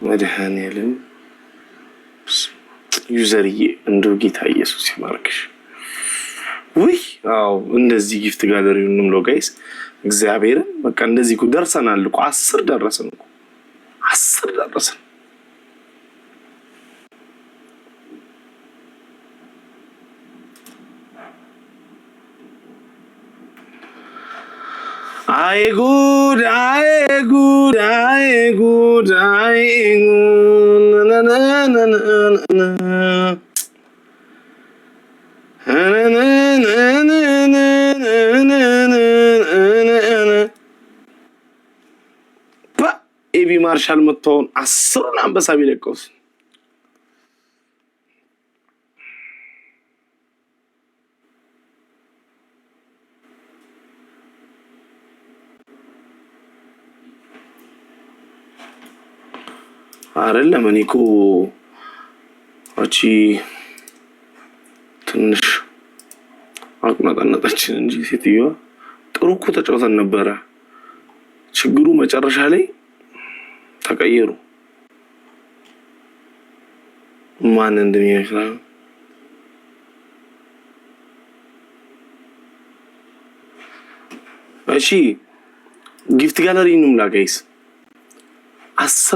መድኃኒዓለም ዩዘርዬ እንደው ጌታ ኢየሱስ ይማርክሽ። ውይ አዎ እንደዚህ ጊፍት ጋለሪውን እንምለው ጋይስ እግዚአብሔርን በቃ እንደዚህ እኮ ደርሰናል እኮ 10 ደረስን እኮ 10 ደረስን። አይ ጉድ አይ ጉድ አይ ጉድ አይ ጉድ ኤቢ ማርሻል መጥቶን 10ን አንበሳ ቢለቀውስ አይደለም። እኔ እኮ አቺ ትንሽ አቅናጣነታችን እንጂ ሴትዮዋ ጥሩ እኮ ተጫውተን ነበረ። ችግሩ መጨረሻ ላይ ተቀየሩ። ማን እንደሚመስለው እሺ ጊፍት ጋለሪ እንምላ ጋይስ 10